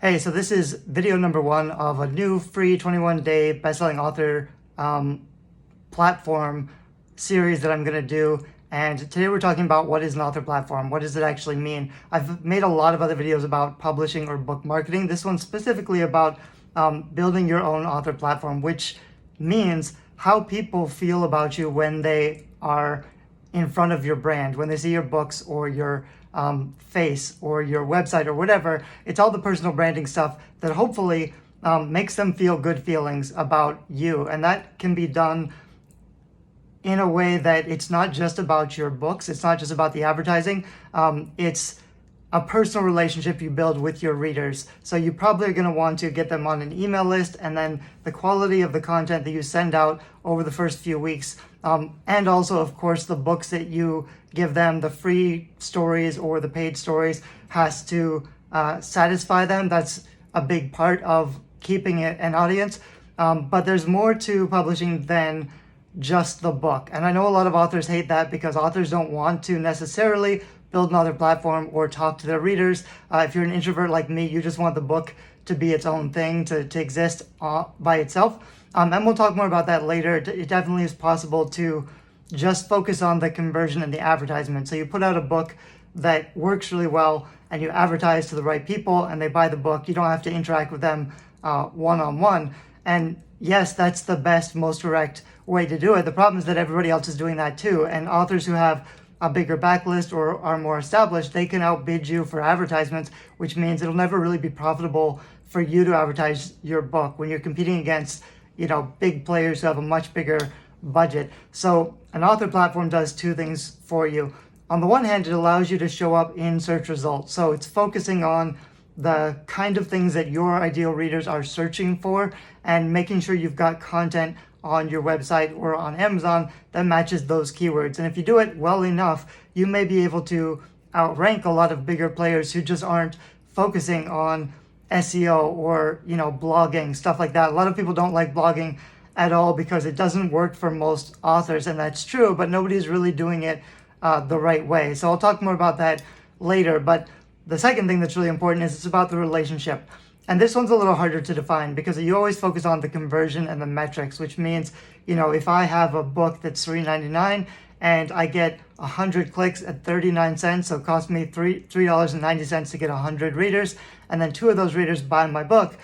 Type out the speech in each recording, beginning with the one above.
Hey, so this is video number 1 of a new free 21-day bestselling author platform series that I'm going to do. And today we're talking about what is an author platform. What does it actually mean? I've made a lot of other videos about publishing or book marketing. This one's specifically about building your own author platform, which means how people feel about you when they are in front of your brand, when they see your books or your face or your website or whatever. It's all the personal branding stuff that hopefully makes them feel good feelings about you. And that can be done in a way that it's not just about your books. It's not just about the advertising. It's a personal relationship you build with your readers. So you probably are going to want to get them on an email list, and then the quality of the content that you send out over the first few weeks. And also, of course, the books that you give them, the free stories or the paid stories, has to satisfy them. That's a big part of keeping it an audience. But there's more to publishing than just the book. And I know a lot of authors hate that because authors don't want to necessarily build another platform or talk to their readers. If you're an introvert like me, you just want the book to be its own thing, to exist by itself. And we'll talk more about that later. It definitely is possible to just focus on the conversion and the advertisement. So you put out a book that works really well and you advertise to the right people and they buy the book. You don't have to interact with them one-on-one. And yes, that's the best, most direct way to do it. The problem is that everybody else is doing that too. And authors who have a bigger backlist or are more established, they can outbid you for advertisements, which means it'll never really be profitable for you to advertise your book when you're competing against, big players who have a much bigger budget. So an author platform does two things for you. On the one hand, it allows you to show up in search results. So it's focusing on the kind of things that your ideal readers are searching for and making sure you've got content on your website or on Amazon that matches those keywords. And if you do it well enough, you may be able to outrank a lot of bigger players who just aren't focusing on SEO or, blogging, stuff like that. A lot of people don't like blogging at all because it doesn't work for most authors, and that's true, but nobody's really doing it the right way. So I'll talk more about that later. But the second thing that's really important is it's about the relationship. And this one's a little harder to define because you always focus on the conversion and the metrics, which means, if I have a book that's $3.99 and I get 100 clicks at 39 cents, so it costs me $3.90 to get 100 readers, and then 2 of those readers buy my book,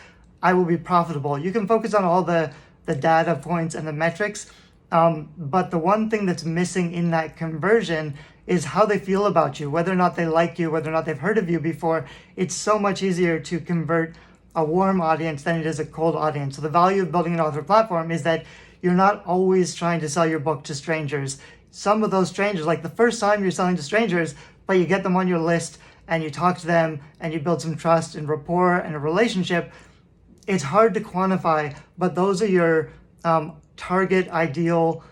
I will be profitable. You can focus on all the data points and the metrics, but the one thing that's missing in that conversion is how they feel about you, whether or not they like you, whether or not they've heard of you before. It's so much easier to convert a warm audience than it is a cold audience. So the value of building an author platform is that you're not always trying to sell your book to strangers. Some of those strangers, like the first time you're selling to strangers, but you get them on your list and you talk to them and you build some trust and rapport and a relationship, it's hard to quantify, but those are your target ideal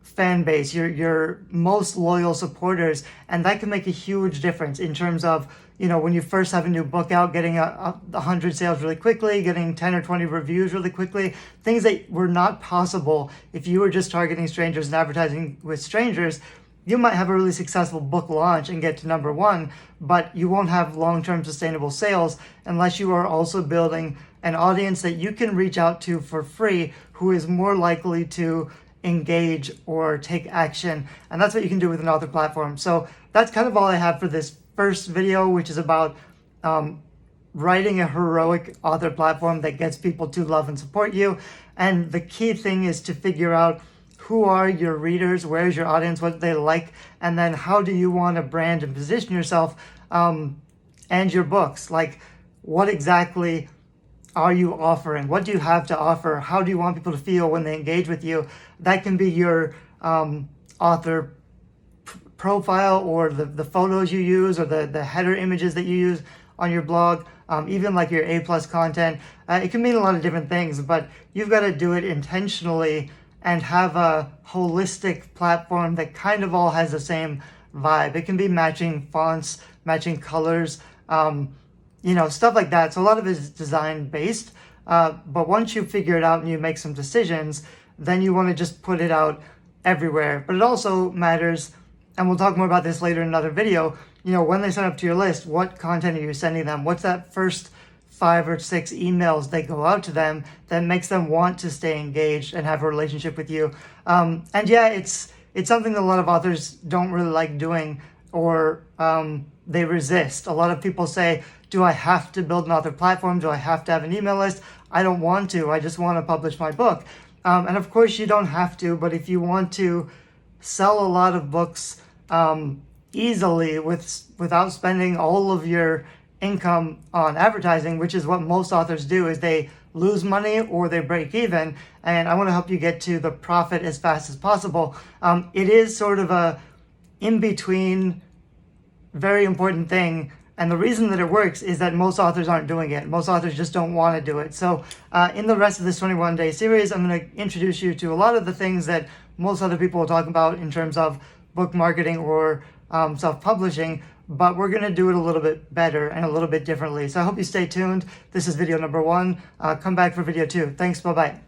fan base, your most loyal supporters, and that can make a huge difference in terms of, when you first have a new book out, getting 100 sales really quickly, getting 10 or 20 reviews really quickly, things that were not possible if you were just targeting strangers and advertising with strangers. You might have a really successful book launch and get to number 1, but you won't have long-term sustainable sales unless you are also building an audience that you can reach out to for free who is more likely to engage or take action. And that's what you can do with an author platform. So that's kind of all I have for this first video, which is about writing a heroic author platform that gets people to love and support you. And the key thing is to figure out who are your readers, where's your audience, what they like, and then how do you want to brand and position yourself and your books. Like, what exactly are you offering? What do you have to offer? How do you want people to feel when they engage with you? That can be your author profile or the photos you use or the header images that you use on your blog, even like your A+ content. It can mean a lot of different things, but you've got to do it intentionally and have a holistic platform that kind of all has the same vibe. It can be matching fonts, matching colors, stuff like that. So a lot of it is design based, but once you figure it out and you make some decisions, then you want to just put it out everywhere. But it also matters, and we'll talk more about this later in another video, when they sign up to your list, what content are you sending them? What's that first 5 or 6 emails that go out to them that makes them want to stay engaged and have a relationship with you. And yeah, it's something that a lot of authors don't really like doing, or they resist. A lot of people say, do I have to build an author platform? Do I have to have an email list? I don't want to. I just want to publish my book. And of course you don't have to, but if you want to sell a lot of books easily without spending all of your income on advertising, which is what most authors do, is they lose money or they break even. And I want to help you get to the profit as fast as possible. It is sort of a in-between, very important thing. And the reason that it works is that most authors aren't doing it. Most authors just don't want to do it. So in the rest of this 21-day series, I'm going to introduce you to a lot of the things that most other people will talk about in terms of book marketing or self-publishing, but we're going to do it a little bit better and a little bit differently. So I hope you stay tuned. This is video number 1. Come back for video 2. Thanks. Bye-bye.